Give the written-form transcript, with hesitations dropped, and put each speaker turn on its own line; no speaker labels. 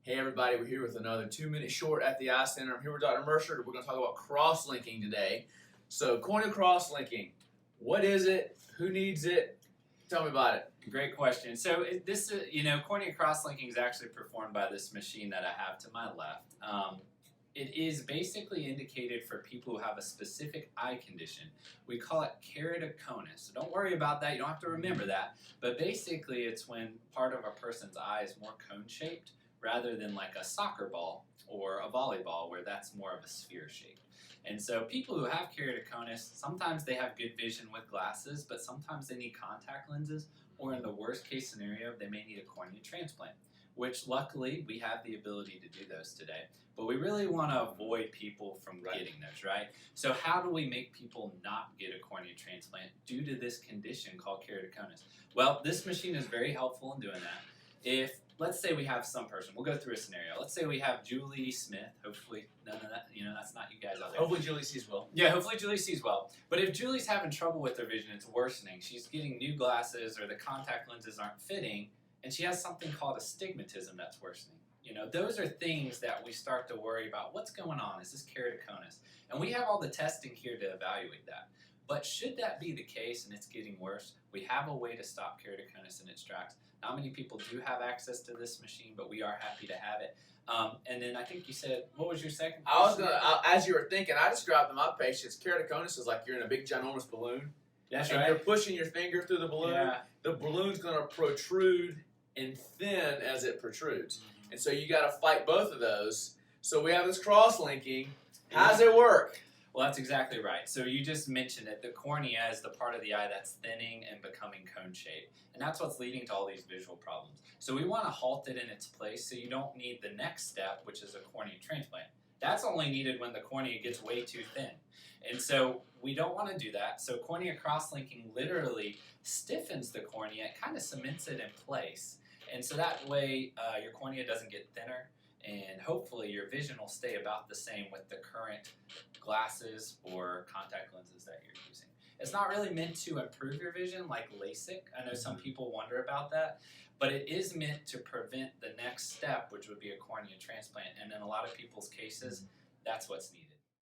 Hey everybody, we're here with another 2-minute short at the Eye Center. I'm here with Dr. Mercer. We're going to talk about cross-linking today. So, corneal cross-linking, what is it? Who needs it? Tell me about it.
Great question. So corneal crosslinking is actually performed by this machine that I have to my left. It is basically indicated for people who have a specific eye condition. We call it keratoconus. So don't worry about that. You don't have to remember that. But basically, it's when part of a person's eye is more cone-shaped rather than like a soccer ball or a volleyball where that's more of a sphere shape. And so people who have keratoconus, sometimes they have good vision with glasses, but sometimes they need contact lenses, or in the worst case scenario, they may need a cornea transplant, which luckily we have the ability to do those today. But we really want to avoid people from getting those, right? So how do we make people not get a cornea transplant due to this condition called keratoconus? Well, this machine is very helpful in doing that. If, let's say we have some person, we'll go through a scenario. Let's say we have Julie Smith. Hopefully, none of that, that's not you guys out there.
Hopefully Julie sees well.
Yeah, hopefully Julie sees well. But if Julie's having trouble with her vision, it's worsening. She's getting new glasses or the contact lenses aren't fitting, and she has something called astigmatism that's worsening. Those are things that we start to worry about. What's going on? Is this keratoconus? And we have all the testing here to evaluate that. But should that be the case and it's getting worse, we have a way to stop keratoconus in its tracks. Not many people do have access to this machine, but we are happy to have it. And then I think you said, what was your second question?
As you were thinking, I described to my patients, keratoconus is like you're in a big ginormous balloon.
That's
and
right.
You're pushing your finger through the balloon.
Yeah.
The balloon's going to protrude and thin as it protrudes. Mm-hmm. And so you got to fight both of those. So we have this cross-linking. How does it work?
Well, that's exactly right. So you just mentioned it. The cornea is the part of the eye that's thinning and becoming cone-shaped. And that's what's leading to all these visual problems. So we want to halt it in its place so you don't need the next step, which is a cornea transplant. That's only needed when the cornea gets way too thin. And so we don't want to do that. So cornea cross-linking literally stiffens the cornea. It kind of cements it in place. And so that way your cornea doesn't get thinner. And hopefully your vision will stay about the same with the current glasses or contact lenses that you're using. It's not really meant to improve your vision like LASIK. I know some people wonder about that, but it is meant to prevent the next step, which would be a cornea transplant. And in a lot of people's cases, that's what's needed.